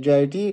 JIT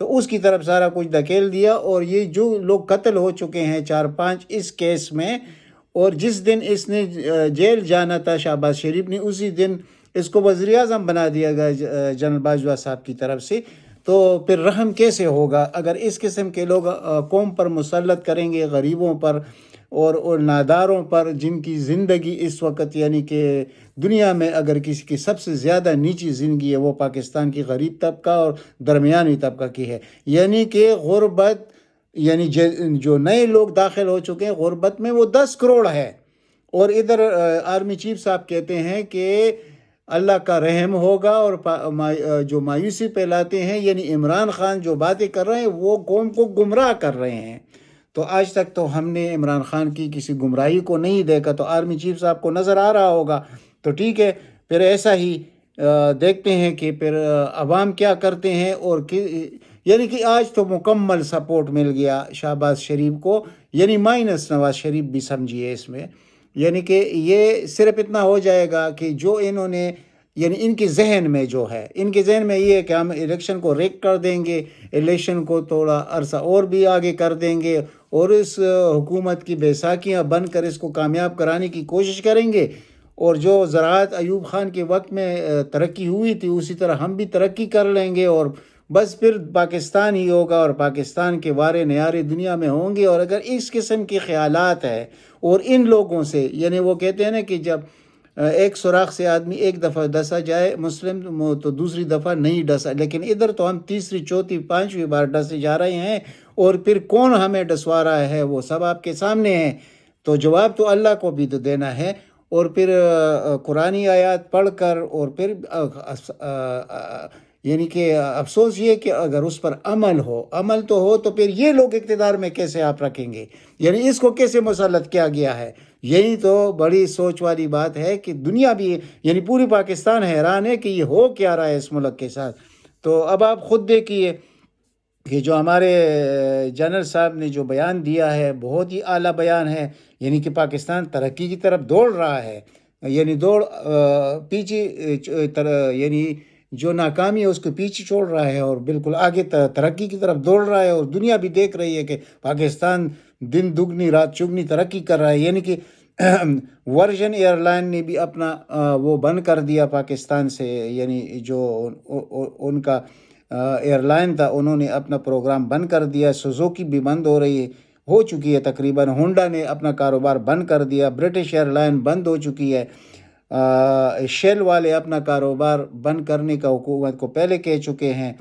تو اس کی طرف سارا کچھ دھکیل دیا، اور یہ جو لوگ قتل ہو چکے ہیں 4-5 اس کیس میں، اور جس دن اس نے جیل جانا تھا شہباز شریف نے، اسی دن اس کو وزیر اعظم بنا دیا گیا جنرل باجوہ صاحب کی طرف سے، تو پھر رحم کیسے ہوگا اگر اس قسم کے لوگ قوم پر مسلط کریں گے، غریبوں پر اور ناداروں پر، جن کی زندگی اس وقت یعنی کہ دنیا میں اگر کسی کی سب سے زیادہ نیچی زندگی ہے وہ پاکستان کی غریب طبقہ اور درمیانی طبقہ کی ہے، یعنی کہ غربت، یعنی جو نئے لوگ داخل ہو چکے ہیں غربت میں وہ 10 کروڑ ہے، اور ادھر آرمی چیف صاحب کہتے ہیں کہ اللہ کا رحم ہوگا، اور جو مایوسی پھیلاتے ہیں یعنی عمران خان جو باتیں کر رہے ہیں وہ قوم کو گمراہ کر رہے ہیں۔ تو آج تک تو ہم نے عمران خان کی کسی گمراہی کو نہیں دیکھا، تو آرمی چیف صاحب کو نظر آ رہا ہوگا، تو ٹھیک ہے، پھر ایسا ہی دیکھتے ہیں کہ پھر عوام کیا کرتے ہیں، اور یعنی کہ آج تو مکمل سپورٹ مل گیا شہباز شریف کو، یعنی مائنس نواز شریف بھی سمجھیے اس میں، یعنی کہ یہ صرف اتنا ہو جائے گا کہ جو انہوں نے یعنی ان کے ذہن میں جو ہے، ان کے ذہن میں یہ ہے کہ ہم الیکشن کو ریک کر دیں گے، الیکشن کو تھوڑا عرصہ اور بھی آگے کر دیں گے، اور اس حکومت کی بیساکھیاں بن کر اس کو کامیاب کرانے کی کوشش کریں گے، اور جو زراعت ایوب خان کے وقت میں ترقی ہوئی تھی اسی طرح ہم بھی ترقی کر لیں گے، اور بس پھر پاکستان ہی ہوگا، اور پاکستان کے وارے نیارے دنیا میں ہوں گے۔ اور اگر اس قسم کے خیالات ہیں اور ان لوگوں سے، یعنی وہ کہتے ہیں نا کہ جب ایک سوراخ سے آدمی ایک دفعہ ڈسا جائے مسلم تو دوسری دفعہ نہیں ڈسا، لیکن ادھر تو ہم تیسری چوتھی پانچویں بار ڈسے جا رہے ہیں، اور پھر کون ہمیں ڈسوا رہا ہے وہ سب آپ کے سامنے ہے، تو جواب تو اللہ کو بھی تو دینا ہے۔ اور پھر قرآنی آیات پڑھ کر، اور پھر یعنی کہ افسوس یہ کہ اگر اس پر عمل تو ہو، تو پھر یہ لوگ اقتدار میں کیسے آپ رکھیں گے، یعنی اس کو کیسے مسلط کیا گیا ہے، یہی تو بڑی سوچ والی بات ہے کہ دنیا بھی یعنی پوری پاکستان حیران ہے کہ یہ ہو کیا رہا ہے اس ملک کے ساتھ۔ تو اب آپ خود دیکھیے کہ جو ہمارے جنرل صاحب نے جو بیان دیا ہے بہت ہی اعلیٰ بیان ہے، یعنی کہ پاکستان ترقی کی طرف دوڑ رہا ہے، یعنی پیچھے یعنی جو ناکامی ہے اس کو پیچھے چھوڑ رہا ہے، اور بالکل آگے ترقی کی طرف دوڑ رہا ہے، اور دنیا بھی دیکھ رہی ہے کہ پاکستان دن دگنی رات چگنی ترقی کر رہا ہے، یعنی کہ ورجن ایئر لائن نے بھی اپنا وہ بند کر دیا پاکستان سے، یعنی جو ان کا ایئر لائن تھا انہوں نے اپنا پروگرام بند کر دیا، سوزوکی بھی بند ہو چکی ہے تقریباً، ہونڈا نے اپنا کاروبار بند کر دیا، برٹش ایئر لائن بند ہو چکی ہے، شیل والے اپنا کاروبار بند کرنے کا حکومت کو پہلے کہہ چکے ہیں،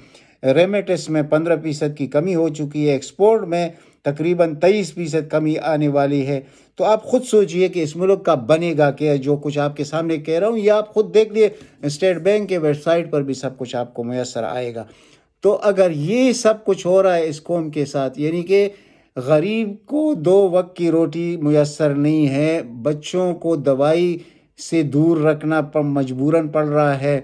ریمیٹس میں 15% کی کمی ہو چکی ہے، ایکسپورٹ میں تقریباً 23% کمی آنے والی ہے۔ تو آپ خود سوچئے کہ اس ملک کا بنے گا کیا، جو کچھ آپ کے سامنے کہہ رہا ہوں یہ آپ خود دیکھ لیے، اسٹیٹ بینک کے ویب سائٹ پر بھی سب کچھ آپ کو میسر آئے گا۔ تو اگر یہ سب کچھ ہو رہا ہے اس قوم کے ساتھ، یعنی کہ غریب کو 2 وقت کی روٹی میسر نہیں ہے، بچوں کو دوائی سے دور رکھنا مجبوراً پڑ رہا ہے،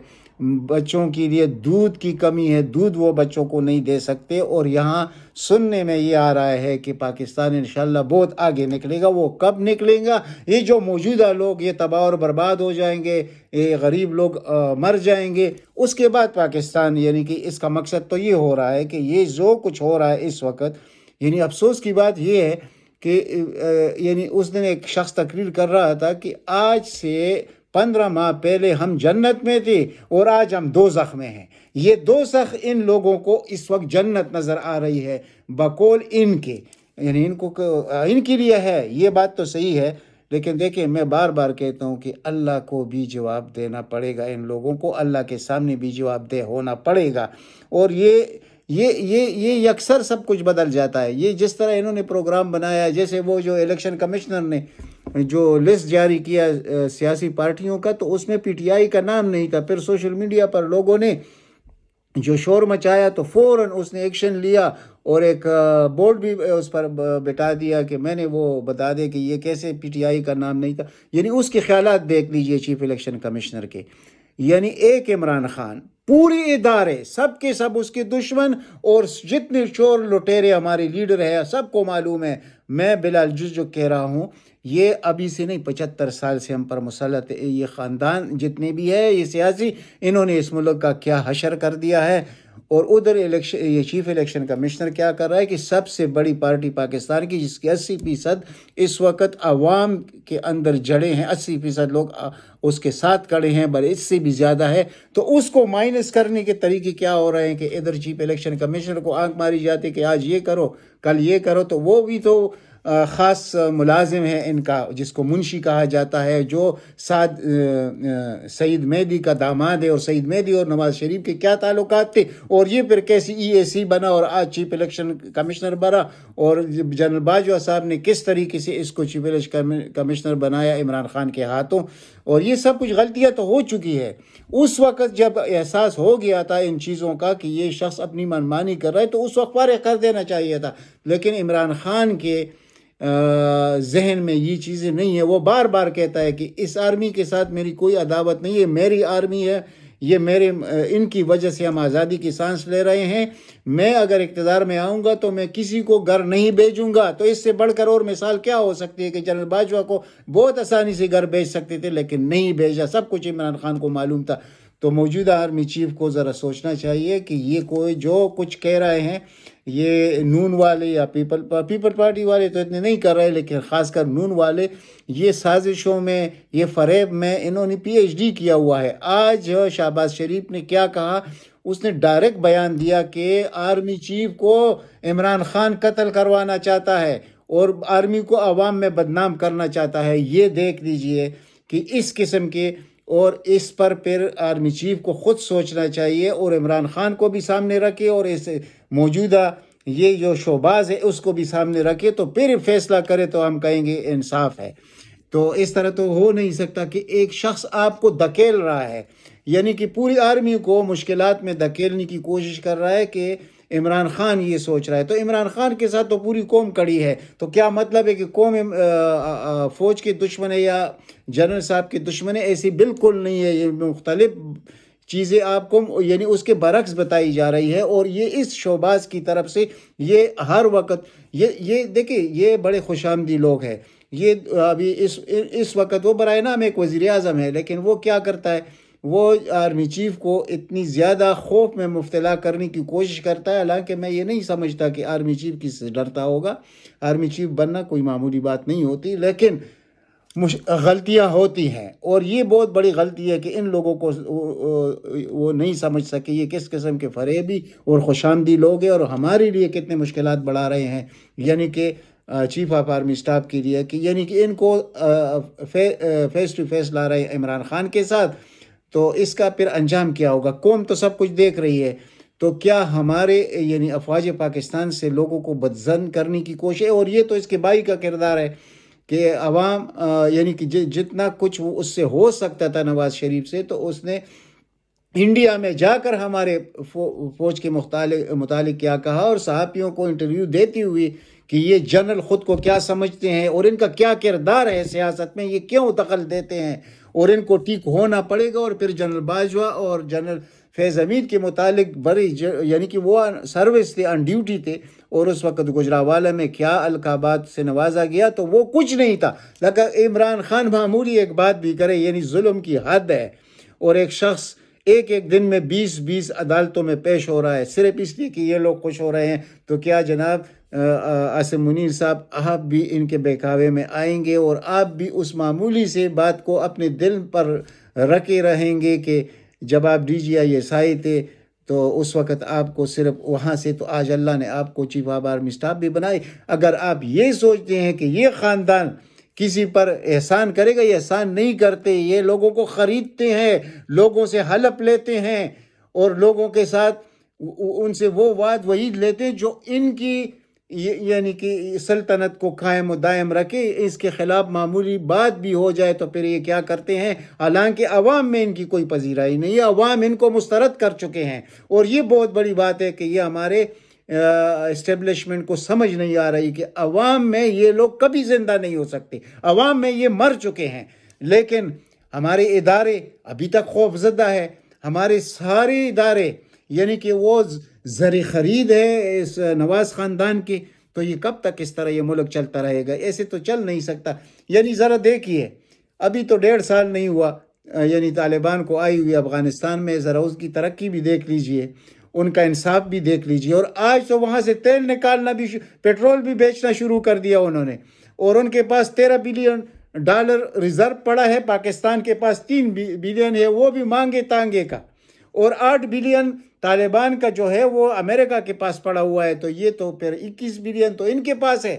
بچوں کے لیے دودھ کی کمی ہے، دودھ وہ بچوں کو نہیں دے سکتے، اور یہاں سننے میں یہ آ رہا ہے کہ پاکستان انشاءاللہ بہت آگے نکلے گا۔ وہ کب نکلے گا؟ یہ جو موجودہ لوگ یہ تباہ اور برباد ہو جائیں گے، یہ غریب لوگ مر جائیں گے، اس کے بعد پاکستان، یعنی کہ اس کا مقصد تو یہ ہو رہا ہے کہ یہ جو کچھ ہو رہا ہے اس وقت، یعنی افسوس کی بات یہ ہے کہ یعنی اس دن ایک شخص تقریر کر رہا تھا کہ آج سے 15 ماہ پہلے ہم جنت میں تھے اور آج ہم دوزخ میں ہیں۔ یہ دوزخ ان لوگوں کو اس وقت جنت نظر آ رہی ہے بقول ان کے، یعنی ان کے لیے ہے، یہ بات تو صحیح ہے، لیکن دیکھیں میں بار بار کہتا ہوں کہ اللہ کو بھی جواب دینا پڑے گا، ان لوگوں کو اللہ کے سامنے بھی جواب دہ ہونا پڑے گا، اور یہ یکسر سب کچھ بدل جاتا ہے۔ یہ جس طرح انہوں نے پروگرام بنایا ہے، جیسے وہ جو الیکشن کمشنر نے جو لسٹ جاری کیا سیاسی پارٹیوں کا، تو اس میں پی ٹی آئی کا نام نہیں تھا، پھر سوشل میڈیا پر لوگوں نے جو شور مچایا تو فوراً اس نے ایکشن لیا اور ایک بورڈ بھی اس پر بٹا دیا کہ میں نے وہ بتا دے کہ یہ کیسے پی ٹی آئی کا نام نہیں تھا، یعنی اس کے خیالات دیکھ لیجئے چیف الیکشن کمشنر کے، یعنی ایک عمران خان، پوری ادارے سب کے سب اس کے دشمن، اور جتنے چور لٹیرے ہمارے لیڈر ہیں سب کو معلوم ہے، میں بلال جز جو کہہ رہا ہوں، یہ ابھی سے نہیں 75 سال سے ہم پر مسلط ہے، یہ خاندان جتنے بھی ہے یہ سیاسی، انہوں نے اس ملک کا کیا حشر کر دیا ہے، اور ادھر یہ چیف الیکشن کمشنر کیا کر رہا ہے کہ سب سے بڑی پارٹی پاکستان کی جس کی 80% اس وقت عوام کے اندر جڑے ہیں، 80% لوگ اس کے ساتھ کھڑے ہیں، بل اس سے بھی زیادہ ہے، تو اس کو مائنس کرنے کے طریقے کیا ہو رہے ہیں کہ ادھر چیف الیکشن کمشنر کو آنکھ ماری جاتی کہ آج یہ کرو کل یہ کرو، تو وہ بھی تو خاص ملازم ہے ان کا، جس کو منشی کہا جاتا ہے، جو سعید مہدی کا داماد ہے، اور سعید مہدی اور نواز شریف کے کیا تعلقات تھے، اور یہ پھر کیسی EAC بنا اور آج چیف الیکشن کمشنر بنا، اور جنرل باجوہ صاحب نے کس طریقے سے اس کو چیف الیکشن کمشنر بنایا عمران خان کے ہاتھوں، اور یہ سب کچھ غلطیاں تو ہو چکی ہے۔ اس وقت جب احساس ہو گیا تھا ان چیزوں کا کہ یہ شخص اپنی منمانی کر رہا ہے تو اس وقت فارغ کر دینا چاہیے تھا، لیکن عمران خان کے ذہن میں یہ چیزیں نہیں ہیں۔ وہ بار بار کہتا ہے کہ اس آرمی کے ساتھ میری کوئی عداوت نہیں ہے، میری آرمی ہے، یہ ان کی وجہ سے ہم آزادی کی سانس لے رہے ہیں، میں اگر اقتدار میں آؤں گا تو میں کسی کو گھر نہیں بھیجوں گا۔ تو اس سے بڑھ کر اور مثال کیا ہو سکتی ہے کہ جنرل باجوہ کو بہت آسانی سے گھر بھیج سکتے تھے لیکن نہیں بھیجا، سب کچھ عمران خان کو معلوم تھا۔ تو موجودہ آرمی چیف کو ذرا سوچنا چاہیے کہ یہ کوئی جو کچھ کہہ رہے ہیں، یہ نون والے یا پیپل پارٹی والے تو اتنے نہیں کر رہے، لیکن خاص کر نون والے یہ سازشوں میں، یہ فریب میں انہوں نے PhD کیا ہوا ہے۔ آج شہباز شریف نے کیا کہا، اس نے ڈائریکٹ بیان دیا کہ آرمی چیف کو عمران خان قتل کروانا چاہتا ہے اور آرمی کو عوام میں بدنام کرنا چاہتا ہے۔ یہ دیکھ لیجئے کہ اس قسم کے، اور اس پر پھر آرمی چیف کو خود سوچنا چاہیے اور عمران خان کو بھی سامنے رکھے اور اس موجودہ یہ جو شہباز ہے اس کو بھی سامنے رکھے، تو پھر فیصلہ کرے تو ہم کہیں گے انصاف ہے۔ تو اس طرح تو ہو نہیں سکتا کہ ایک شخص آپ کو دھکیل رہا ہے، یعنی کہ پوری آرمی کو مشکلات میں دھکیلنے کی کوشش کر رہا ہے کہ عمران خان یہ سوچ رہا ہے، تو عمران خان کے ساتھ تو پوری قوم کڑی ہے، تو کیا مطلب ہے کہ قوم فوج کے دشمن ہے یا جنرل صاحب کے دشمن ہے؟ ایسی بالکل نہیں ہے، یہ مختلف چیزیں آپ کو یعنی اس کے برعکس بتائی جا رہی ہے، اور یہ اس شہباز کی طرف سے یہ ہر وقت یہ دیکھیں، یہ بڑے خوش آمدی لوگ ہیں، یہ ابھی اس وقت وہ برائے نام ایک وزیر اعظم ہے، لیکن وہ کیا کرتا ہے، وہ آرمی چیف کو اتنی زیادہ خوف میں مبتلا کرنے کی کوشش کرتا ہے، حالانکہ میں یہ نہیں سمجھتا کہ آرمی چیف کس سے ڈرتا ہوگا۔ آرمی چیف بننا کوئی معمولی بات نہیں ہوتی، لیکن غلطیاں ہوتی ہیں، اور یہ بہت بڑی غلطی ہے کہ ان لوگوں کو وہ نہیں سمجھ سکے یہ کس قسم کے فریبی اور خوش آمدی لوگ ہیں، اور ہمارے لیے کتنے مشکلات بڑھا رہے ہیں، یعنی کہ چیف آف آرمی اسٹاف کے لیے، کہ یعنی کہ ان کو فیس ٹو فیس لا رہے ہیں عمران خان کے ساتھ، تو اس کا پھر انجام کیا ہوگا؟ قوم تو سب کچھ دیکھ رہی ہے، تو کیا ہمارے یعنی افواج پاکستان سے لوگوں کو بدظن کرنے کی کوشش ہے؟ اور یہ تو اس کے بھائی کا کردار ہے کہ عوام یعنی کہ جتنا کچھ اس سے ہو سکتا تھا نواز شریف سے، تو اس نے انڈیا میں جا کر ہمارے فوج کے متعلق کیا کہا، اور صحافیوں کو انٹرویو دیتی ہوئی کہ یہ جنرل خود کو کیا سمجھتے ہیں اور ان کا کیا کردار ہے سیاست میں، یہ کیوں دخل دیتے ہیں، اور ان کو ٹھیک ہونا پڑے گا۔ اور پھر جنرل باجوہ اور جنرل فیض حمید کے متعلق بڑی یعنی کہ وہ سروس تھے، آن ڈیوٹی تھے، اور اس وقت گجرانوالہ میں کیا القابات سے نوازا گیا، تو وہ کچھ نہیں تھا، لیکن عمران خان معمولی ایک بات بھی کرے، یعنی ظلم کی حد ہے، اور ایک شخص ایک دن میں 20 عدالتوں میں پیش ہو رہا ہے صرف اس لیے کہ یہ لوگ خوش ہو رہے ہیں۔ تو کیا جناب عاصم منیر صاحب، آپ بھی ان کے بہکاوے میں آئیں گے اور آپ بھی اس معمولی سے بات کو اپنے دل پر رکھے رہیں گے کہ جب آپ DGI تھے تو اس وقت آپ کو صرف وہاں سے، تو آج اللہ نے آپ کو چیف آف آرمی اسٹاف بھی بنائی۔ اگر آپ یہ سوچتے ہیں کہ یہ خاندان کسی پر احسان کرے گا، یہ احسان نہیں کرتے، یہ لوگوں کو خریدتے ہیں، لوگوں سے حلف لیتے ہیں، اور لوگوں کے ساتھ ان سے وہ وعد وعید لیتے ہیں جو ان کی یعنی کہ سلطنت کو قائم و دائم رکھے۔ اس کے خلاف معمولی بات بھی ہو جائے تو پھر یہ کیا کرتے ہیں، حالانکہ عوام میں ان کی کوئی پذیرائی نہیں ہے، عوام ان کو مسترد کر چکے ہیں، اور یہ بہت بڑی بات ہے کہ یہ ہمارے اسٹیبلشمنٹ کو سمجھ نہیں آ رہی کہ عوام میں یہ لوگ کبھی زندہ نہیں ہو سکتے، عوام میں یہ مر چکے ہیں، لیکن ہمارے ادارے ابھی تک خوف زدہ ہے، ہمارے سارے ادارے یعنی کہ وہ زر خرید ہے اس نواز خاندان کی، تو یہ کب تک اس طرح یہ ملک چلتا رہے گا؟ ایسے تو چل نہیں سکتا۔ یعنی ذرا دیکھیے، ابھی تو 1.5 سال نہیں ہوا یعنی طالبان کو آئی ہوئی افغانستان میں، ذرا اس کی ترقی بھی دیکھ لیجئے، ان کا انصاف بھی دیکھ لیجیے. اور آج تو وہاں سے تیل نکالنا بھی، پیٹرول بھی بیچنا شروع کر دیا انہوں نے. اور ان کے پاس $13 بلین ریزرو پڑا ہے. پاکستان کے پاس 3 بلین ہے، وہ بھی مانگے تانگے کا. اور 8 بلین طالبان کا جو ہے وہ امریکہ کے پاس پڑا ہوا ہے. تو یہ تو پھر 21 بلین تو ان کے پاس ہے.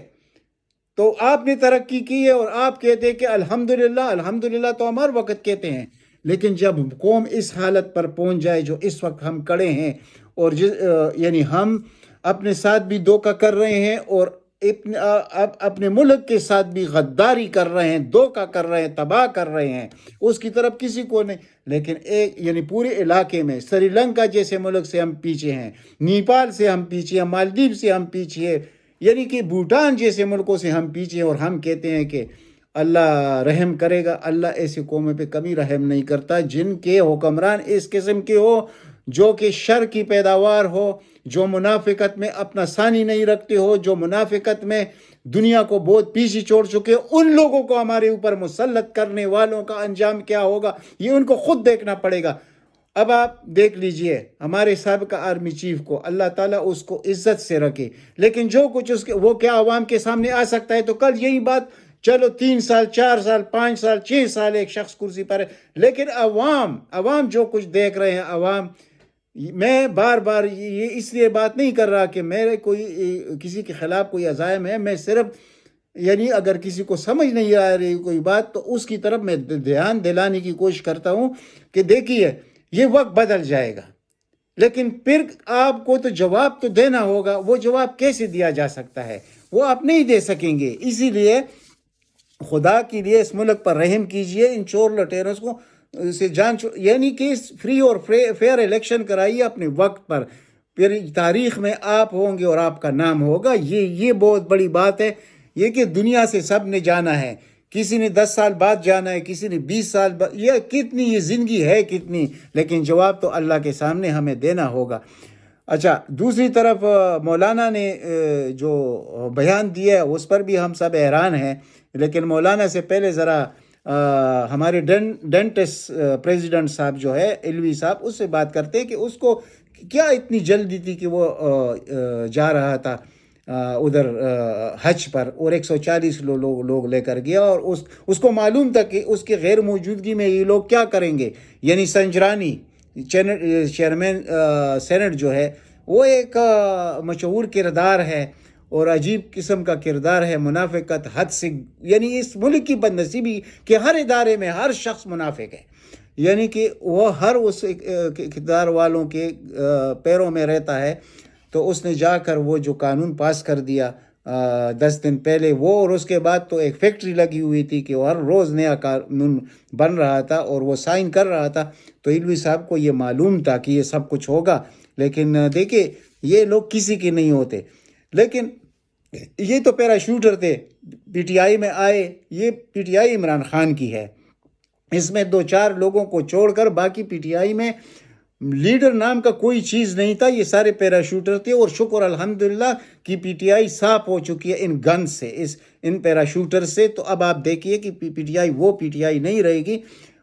تو آپ نے ترقی کی ہے اور آپ کہتے ہیں کہ الحمدللہ. الحمدللہ تو ہمارے وقت کہتے ہیں، لیکن جب قوم اس حالت پر پہنچ جائے جو اس وقت ہم کڑے ہیں، اور یعنی ہم اپنے ساتھ بھی دھوکہ کر رہے ہیں اور اپنے ملک کے ساتھ بھی غداری کر رہے ہیں، دھوکہ کر رہے ہیں، تباہ کر رہے ہیں، اس کی طرف کسی کو نہیں. لیکن یعنی پورے علاقے میں سری لنکا جیسے ملک سے ہم پیچھے ہیں، نیپال سے ہم پیچھے ہیں، مالدیپ سے ہم پیچھے ہیں، یعنی کہ بھوٹان جیسے ملکوں سے ہم پیچھے ہیں. اور ہم کہتے ہیں کہ اللہ رحم کرے گا. اللہ ایسی قوموں پہ کبھی رحم نہیں کرتا جن کے حکمران اس قسم کے ہو، جو کہ شر کی پیداوار ہو، جو منافقت میں اپنا ثانی نہیں رکھتے ہو، جو منافقت میں دنیا کو بہت پیچھے چھوڑ چکے. ان لوگوں کو ہمارے اوپر مسلط کرنے والوں کا انجام کیا ہوگا یہ ان کو خود دیکھنا پڑے گا. اب آپ دیکھ لیجئے ہمارے سابقہ آرمی چیف کو، اللہ تعالیٰ اس کو عزت سے رکھے، لیکن جو کچھ وہ کیا عوام کے سامنے آ سکتا ہے. تو کل یہی بات، چلو 3 سال 4 سال 5 سال 6 سال ایک شخص کرسی پر ہے، لیکن عوام جو کچھ دیکھ رہے ہیں، عوام. میں بار بار یہ اس لیے بات نہیں کر رہا کہ میرے کسی کے خلاف کوئی عزائم ہے. میں صرف یعنی اگر کسی کو سمجھ نہیں آ رہی کوئی بات تو اس کی طرف میں دھیان دلانے کی کوشش کرتا ہوں کہ دیکھیے یہ وقت بدل جائے گا، لیکن پھر آپ کو تو جواب تو دینا ہوگا. وہ جواب کیسے دیا جا سکتا ہے؟ وہ آپ نہیں دے سکیں گے. اسی لیے خدا کے لیے اس ملک پر رحم کیجئے. ان چور لٹیروں کو سے یعنی کہ فری اور فیئر الیکشن کرائیے اپنے وقت پر. پھر تاریخ میں آپ ہوں گے اور آپ کا نام ہوگا. یہ بہت بڑی بات ہے. یہ کہ دنیا سے سب نے جانا ہے. کسی نے 10 سال بعد جانا ہے، کسی نے 20 سال بعد. یہ زندگی ہے کتنی، لیکن جواب تو اللہ کے سامنے ہمیں دینا ہوگا. اچھا، دوسری طرف مولانا نے جو بیان دیا ہے اس پر بھی ہم سب حیران ہیں. لیکن مولانا سے پہلے ذرا ہمارے ڈینٹسٹ پریزیڈنٹ صاحب جو ہے علوی صاحب، اس سے بات کرتے ہیں کہ اس کو کیا اتنی جلدی تھی کہ وہ جا رہا تھا ادھر حج پر، اور 140 لوگ لے کر گیا، اور اس کو معلوم تھا کہ اس کے غیر موجودگی میں یہ لوگ کیا کریں گے. یعنی سنجرانی چیئرمین سینٹ جو ہے وہ ایک مشہور کردار ہے اور عجیب قسم کا کردار ہے. منافقت حد سے، یعنی اس ملک کی بدنصیبی کہ ہر ادارے میں ہر شخص منافق ہے. یعنی کہ وہ ہر اس اقتدار والوں کے پیروں میں رہتا ہے. تو اس نے جا کر وہ جو قانون پاس کر دیا 10 دن پہلے، وہ اور اس کے بعد تو ایک فیکٹری لگی ہوئی تھی کہ ہر روز نیا قانون بن رہا تھا اور وہ سائن کر رہا تھا. تو علوی صاحب کو یہ معلوم تھا کہ یہ سب کچھ ہوگا. لیکن دیکھیں یہ لوگ کسی کے نہیں ہوتے. لیکن یہ تو پیراشوٹر تھے، پی ٹی آئی میں آئے. یہ P T I Imran Khan کی ہے. اس میں 2-4 لوگوں کو چھوڑ کر باقی پی ٹی آئی میں لیڈر نام کا کوئی چیز نہیں تھا. یہ سارے پیراشوٹر تھے. اور شکر الحمدللہ کہ پی ٹی آئی صاف ہو چکی ہے ان گن سے، ان پیراشوٹر سے. تو اب آپ دیکھیے کہ پی ٹی آئی وہ پی ٹی آئی نہیں رہے گی،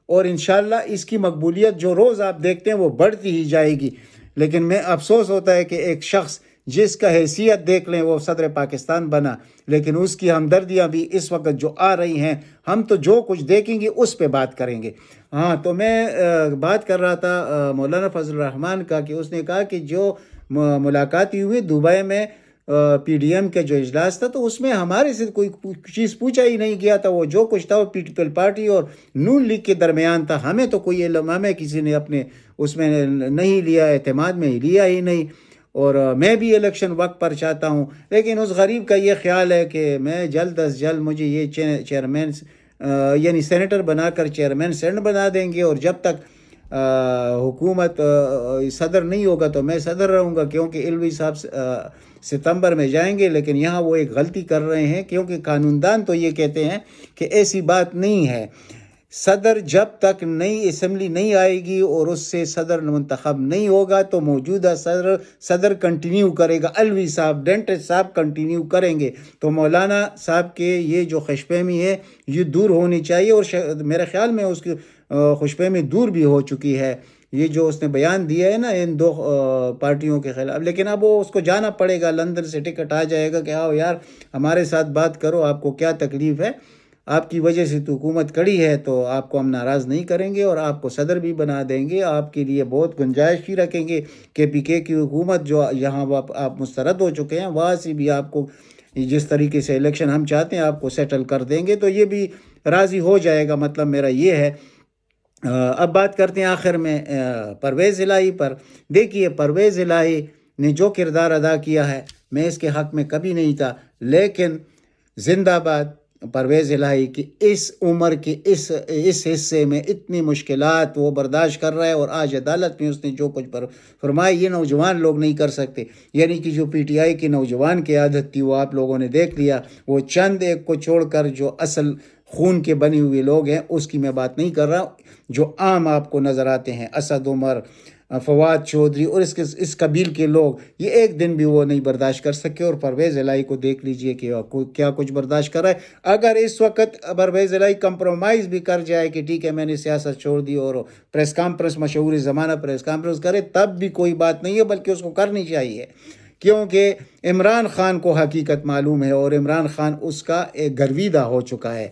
اور انشاءاللہ اس کی مقبولیت جو روز آپ دیکھتے ہیں وہ بڑھتی ہی جائے گی. لیکن میں افسوس ہوتا ہے کہ ایک شخص جس کا حیثیت دیکھ لیں وہ صدر پاکستان بنا، لیکن اس کی ہمدردیاں بھی اس وقت جو آ رہی ہیں، ہم تو جو کچھ دیکھیں گے اس پہ بات کریں گے. ہاں، تو میں بات کر رہا تھا مولانا فضل الرحمان کا کہ اس نے کہا کہ جو ملاقاتی ہوئی دبئی میں پی ڈی ایم کا جو اجلاس تھا تو اس میں ہمارے سے کوئی چیز پوچھا ہی نہیں گیا تھا. وہ جو کچھ تھا وہ پیپل پارٹی اور نون لیگ کے درمیان تھا. ہمیں تو کوئی علم، ہمیں کسی نے اپنے اس میں نہیں لیا، اعتماد میں لیا ہی نہیں. اور میں بھی الیکشن وقت پر چاہتا ہوں، لیکن اس غریب کا یہ خیال ہے کہ میں جلد از جلد مجھے یہ چیئرمین یعنی سینیٹر بنا کر چیئرمین سینٹ بنا دیں گے، اور جب تک حکومت صدر نہیں ہوگا تو میں صدر رہوں گا. کیونکہ علوی صاحب ستمبر میں جائیں گے، لیکن یہاں وہ ایک غلطی کر رہے ہیں. کیونکہ قانون دان تو یہ کہتے ہیں کہ ایسی بات نہیں ہے. صدر جب تک نئی اسمبلی نہیں آئے گی اور اس سے صدر منتخب نہیں ہوگا تو موجودہ صدر کنٹینیو کرے گا. علوی صاحب، ڈینٹسٹ صاحب کنٹینیو کریں گے. تو مولانا صاحب کے یہ جو خوش فہمی ہے یہ دور ہونی چاہیے، اور میرے خیال میں اس کی خوش فہمی دور بھی ہو چکی ہے. یہ جو اس نے بیان دیا ہے نا ان دو پارٹیوں کے خلاف، لیکن اب وہ اس کو جانا پڑے گا، لندن سے ٹکٹ آ جائے گا کہ آؤ یار ہمارے ساتھ بات کرو، آپ کو کیا تکلیف ہے، آپ کی وجہ سے تو حکومت کڑی ہے، تو آپ کو ہم ناراض نہیں کریں گے اور آپ کو صدر بھی بنا دیں گے، آپ کے لیے بہت گنجائش بھی رکھیں گے کہ پی کے کی حکومت جو یہاں آپ مسترد ہو چکے ہیں وہاں سے بھی آپ کو جس طریقے سے الیکشن ہم چاہتے ہیں آپ کو سیٹل کر دیں گے، تو یہ بھی راضی ہو جائے گا، مطلب میرا یہ ہے۔ اب بات کرتے ہیں آخر میں پرویز الہی پر۔ دیکھیے پرویز الہی نے جو کردار ادا کیا ہے میں اس کے حق میں کبھی نہیں تھا، لیکن زندہ باد پرویز الہی کی اس عمر کے اس حصے میں اتنی مشکلات وہ برداشت کر رہا ہے، اور آج عدالت میں اس نے جو کچھ فرمایا یہ نوجوان لوگ نہیں کر سکتے، یعنی کہ جو پی ٹی آئی کے نوجوان کی عادت تھی وہ آپ لوگوں نے دیکھ لیا، وہ چند ایک کو چھوڑ کر جو اصل خون کے بنے ہوئے لوگ ہیں اس کی میں بات نہیں کر رہا، جو عام آپ کو نظر آتے ہیں اسد عمر، فواد چودھری اور اس قبیل کے لوگ، یہ ایک دن بھی وہ نہیں برداشت کر سکے، اور پرویز الہی کو دیکھ لیجئے کہ کیا کچھ برداشت کر رہا ہے۔ اگر اس وقت پرویز الہی کمپرومائز بھی کر جائے کہ ٹھیک ہے میں نے سیاست چھوڑ دی اور پریس کانفرنس، مشہور زمانہ پریس کانفرنس کرے، تب بھی کوئی بات نہیں ہے، بلکہ اس کو کرنی چاہیے، کیونکہ عمران خان کو حقیقت معلوم ہے، اور عمران خان اس کا ایک گرویدہ ہو چکا ہے،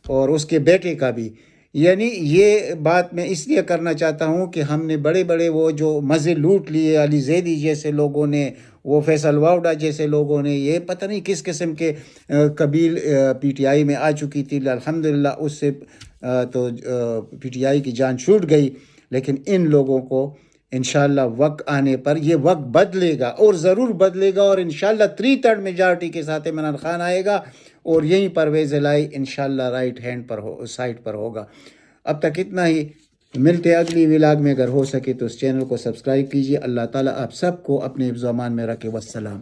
اور اس کے بیٹے کا بھی۔ یعنی یہ بات میں اس لیے کرنا چاہتا ہوں کہ ہم نے بڑے بڑے وہ جو مزے لوٹ لیے، علی زیدی جیسے لوگوں نے، وہ فیصل واؤڈا جیسے لوگوں نے، یہ پتہ نہیں کس قسم کے قبیل پی ٹی آئی میں آ چکی تھی، الحمدللہ اس سے تو پی ٹی آئی کی جان چھوٹ گئی، لیکن ان لوگوں کو انشاءاللہ وقت آنے پر یہ وقت بدلے گا، اور ضرور بدلے گا، اور انشاءاللہ 3/3 میجارٹی کے ساتھ عمران خان آئے گا، اور یہیں پرویز الہی انشاءاللہ رائٹ ہینڈ پر سائٹ پر ہوگا۔ اب تک اتنا ہی، ملتے اگلی ولاگ میں، اگر ہو سکے تو اس چینل کو سبسکرائب کیجیے۔ اللہ تعالیٰ آپ سب کو اپنے حفظ و امان میں رکھے، والسلام۔